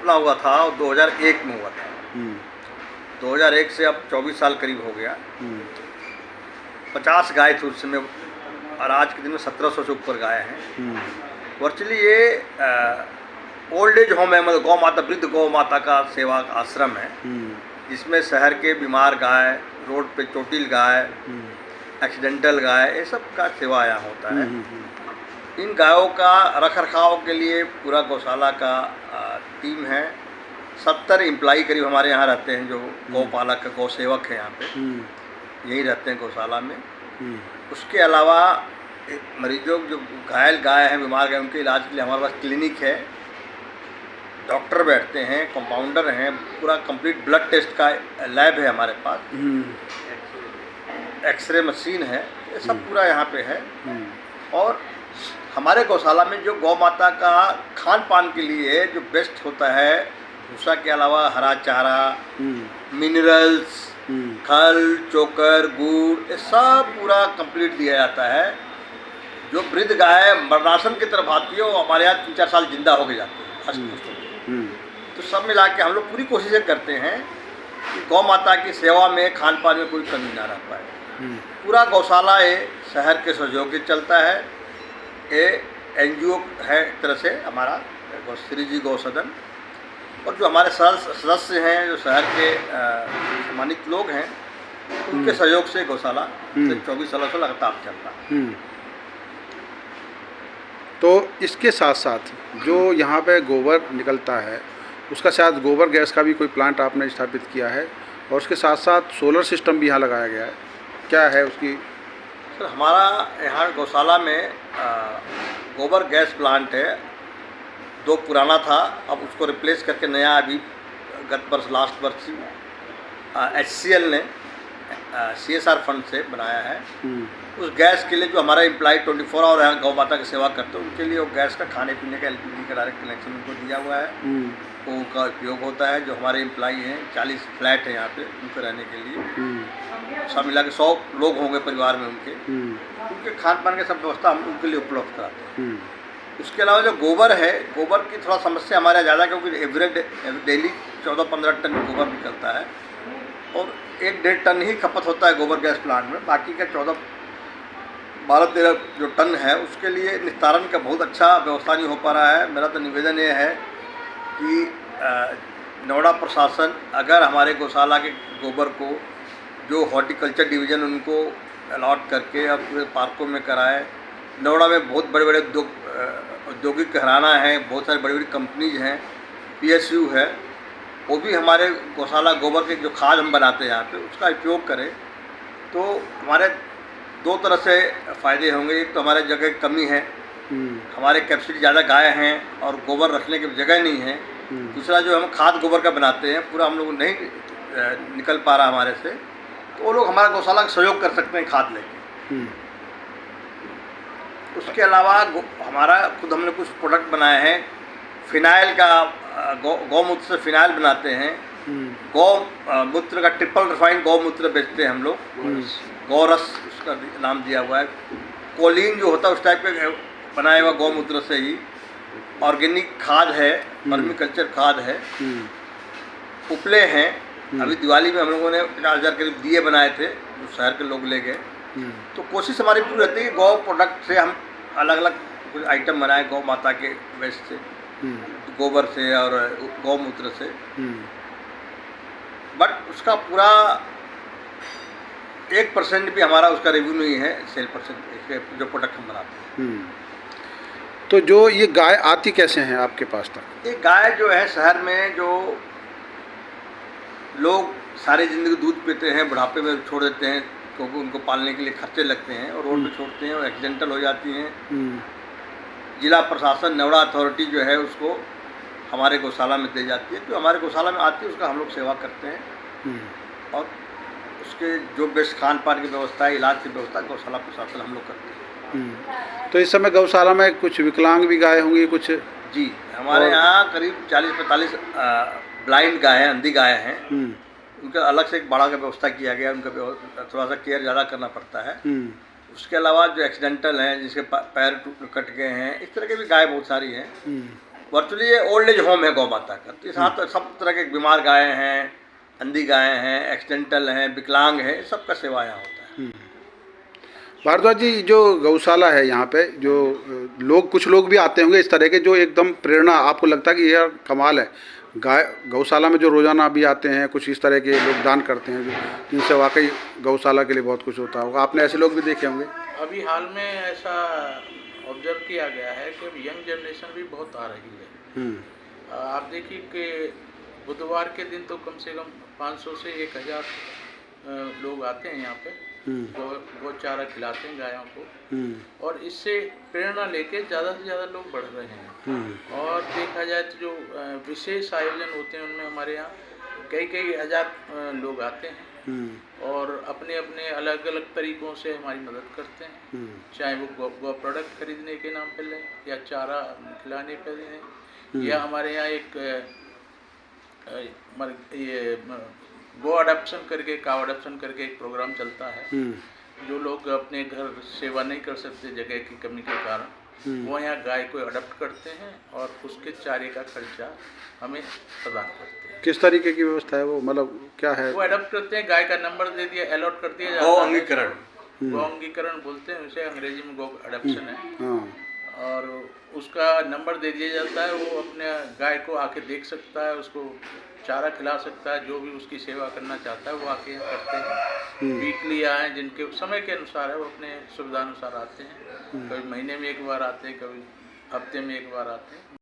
स्थापना हुआ था वो 2001 में हुआ था। 2001 से अब 24 साल करीब हो गया। 50 गाय थे उस समय और आज के दिन में 1700 से ऊपर गाय हैं। वर्चुअली ये ओल्ड एज होम है, मतलब गौ माता, वृद्ध गौ माता का सेवा आश्रम है, जिसमें शहर के बीमार गाय, रोड पे चोटिल गाय, एक्सीडेंटल गाय, ये सब का सेवा यहाँ होता है। इन गायों का रख रखाव के लिए पूरा गौशाला का टीम है। 70 एम्प्लाई करीब हमारे यहाँ रहते हैं, जो गौपालक गौ सेवक हैं यहाँ पे, यही रहते हैं गौशाला में। उसके अलावा मरीजों जो घायल गाय हैं, बीमार गाय, उनके इलाज के लिए हमारे पास क्लिनिक है, डॉक्टर बैठते हैं, कंपाउंडर हैं, पूरा कंप्लीट ब्लड टेस्ट का लैब है हमारे पास, एक्सरे मशीन है, ये सब पूरा यहाँ पे है। और हमारे गौशाला में जो गौ माता का खान पान के लिए जो बेस्ट होता है, भूसा के अलावा हरा चारा, मिनरल्स, खल, चोकर, गुड़, ये सब पूरा कंप्लीट दिया जाता है। जो वृद्ध गाय मरणासन की तरफ आती है वो हमारे यहाँ 3-4 साल जिंदा होके जाते हैं। तो सब मिला के हम लोग पूरी कोशिशें करते हैं कि गौ माता की सेवा में, खान पान में कोई कमी ना रह पाए। पूरा गौशाला ये शहर के सहयोग से चलता है। ये NGO है एक तरह से हमारा श्री जी गौ सदन, और जो हमारे सदस्य हैं, जो शहर के सम्मानित लोग हैं, उनके सहयोग से गौशाला 24 सालों से लगातार चल रहा है। तो इसके साथ साथ जो यहाँ पे गोबर निकलता है, उसका शायद गोबर गैस का भी कोई प्लांट आपने स्थापित किया है, और उसके साथ साथ सोलर सिस्टम भी यहाँ लगाया गया है, क्या है उसकी? सर, हमारा यहाँ गौशाला में गोबर गैस प्लांट है। 2 पुराना था, अब उसको रिप्लेस करके नया अभी गत वर्ष, लास्ट वर्ष HCL ने CSR फंड से बनाया है। उस गैस के लिए जो हमारा एम्प्लॉय 24 आवर यहाँ गौ माता की सेवा करते हैं, उनके लिए वो गैस का खाने पीने का LPG का डायरेक्ट कनेक्शन उनको दिया हुआ है, वो उनका उपयोग होता है। जो हमारे एम्प्लॉय हैं, 40 फ्लैट है यहाँ पे उनके रहने के लिए, सब मिला के 100 लोग होंगे परिवार में उनके खान पान की सब व्यवस्था हम उनके लिए उपलब्ध कराते हैं। उसके अलावा जो गोबर है, गोबर की थोड़ा समस्या हमारे यहाँ ज़्यादा, क्योंकि एवरेज डेली 14-15 टन गोबर निकलता है और 1-1.5 टन ही खपत होता है गोबर गैस प्लांट में। बाकी का 12-13 जो टन है, उसके लिए निस्तारण का बहुत अच्छा व्यवस्था नहीं हो पा रहा है। मेरा तो निवेदन ये है कि नोएडा प्रशासन अगर हमारे गौशाला के गोबर को जो हॉर्टिकल्चर डिवीज़न उनको अलॉट करके अब पूरे पार्कों में कराए। नोएडा में बहुत बड़े बड़े औद्योगिक घराना है, बहुत सारी बड़ी बड़ी कंपनीज हैं, PSU है, वो भी हमारे गौशाला गोबर के जो खाद हम बनाते हैं यहाँ पे, उसका उपयोग करें तो हमारे 2 तरह से फ़ायदे होंगे। एक तो हमारे जगह की कमी है, हमारे कैपेसिटी ज़्यादा गाय हैं और गोबर रखने की जगह नहीं है। दूसरा, जो हम खाद गोबर का बनाते हैं, पूरा हम लोग नहीं निकल पा रहा हमारे से, तो वो लोग हमारा गौशाला का सहयोग कर सकते हैं खाद लेके। उसके अलावा हमारा खुद हमने कुछ प्रोडक्ट बनाए हैं। फिनाइल का, गौमूत्र से फिनाइल बनाते हैं। गौ मूत्र का ट्रिपल रिफाइंड गौमूत्र बेचते हैं हम लोग, गौरस उसका नाम दिया हुआ है। कोलिन जो होता है उस टाइप के बनाया हुआ गौमूत्र से ही। ऑर्गेनिक खाद है, वर्मी कल्चर खाद है। उपले हैं, अभी दिवाली में हम लोगों ने 50,000 करीब दिए बनाए थे, जो शहर के लोग ले गए। तो कोशिश हमारी पूरी रहती है कि गौ प्रोडक्ट से हम अलग अलग कुछ आइटम बनाए, गौ माता के वेस्ट से, गोबर से और गौमूत्र से। बट उसका पूरा 1% भी हमारा उसका रिव्यू नहीं है, सेल परसेंट जो प्रोडक्ट हम बनाते हैं। तो जो ये गाय आती कैसे हैं आपके पास तक? ये गाय जो है, शहर में जो लोग सारी ज़िंदगी दूध पीते हैं, बुढ़ापे में छोड़ देते हैं क्योंकि उनको पालने के लिए खर्चे लगते हैं और रोड पे छोड़ते हैं और एक्सीडेंटल हो जाती हैं। जिला प्रशासन, नोएडा अथॉरिटी जो है, उसको हमारे गौशाला में दे जाती है। जो हमारे गौशाला में आती है उसका हम लोग सेवा करते हैं और उसके जो बेस्ट खान पान की व्यवस्था है, इलाज की व्यवस्था, गौशाला प्रशासन हम लोग करते हैं। तो इस समय गौशाला में कुछ विकलांग भी गाय होंगी कुछ? जी, हमारे यहाँ करीब 40-45 ब्लाइंड गाय हैं, अंधी गाय हैं। उनका अलग से एक बाड़ा का व्यवस्था किया गया, उनका थोड़ा सा केयर ज़्यादा करना पड़ता है। उसके अलावा जो एक्सीडेंटल हैं, जिसके पैर कट गए हैं, इस तरह के भी गाय बहुत सारी हैं, वर्चुअली ये ओल्ड एज होम है गौ माता का। तो साथ सब तरह के बीमार गायें हैं, अंधी गायें हैं, एक्सीडेंटल हैं, विकलांग हैं, सबका सेवा यहाँ होता है। भारद्वाज जी, जो गौशाला है यहाँ पे, जो लोग, कुछ लोग भी आते होंगे इस तरह के जो एकदम प्रेरणा, आपको लगता है कि यार कमाल है, गौशाला में जो रोज़ाना भी आते हैं, कुछ इस तरह के लोग दान करते हैं जिनसे वाकई गौशाला के लिए बहुत कुछ होता होगा, आपने ऐसे लोग भी देखे होंगे? अभी हाल में ऐसा ऑब्जर्व किया गया है कि यंग जनरेशन भी बहुत आ रही है। आप देखिए कि बुधवार के दिन तो कम से कम 500 से 1000 लोग आते हैं यहाँ पे, गौ चारा खिलाते हैं गायों को, और इससे प्रेरणा लेके ज़्यादा से ज़्यादा लोग बढ़ रहे हैं। और देखा जाए तो जो विशेष आयोजन होते हैं उनमें हमारे यहाँ कई हज़ार लोग आते हैं और अपने अपने अलग अलग तरीक़ों से हमारी मदद करते हैं, चाहे वो गौ प्रोडक्ट खरीदने के नाम पर लें या चारा खिलाने पर लें, या हमारे यहाँ एक ये गो अडॉप्शन करके, काव अडॉप्शन करके एक प्रोग्राम चलता है। जो लोग अपने घर सेवा नहीं कर सकते जगह की कमी के कारण, वो यहाँ गाय को अडॉप्ट करते हैं और उसके चारे का खर्चा हमें प्रदान करते हैं। किस तरीके की व्यवस्था है वो, मतलब क्या है? वो अडॉप्ट करते हैं, गाय का नंबर दे दिया, अलॉट कर दिया जाता गौ है। अंगीकरण, गौ अंगीकरण बोलते हैं उसे, अंग्रेजी में गौ अडॉप्शन है। हाँ। और उसका नंबर दे दिया जाता है, वो अपने गाय को आके देख सकता है, उसको चारा खिला सकता है, जो भी उसकी सेवा करना चाहता है वो आके यहाँ करते हैं। वीकली आए, जिनके समय के अनुसार है वो अपने सुविधा अनुसार आते हैं, कभी महीने में एक बार आते हैं, कभी हफ्ते में एक बार आते हैं।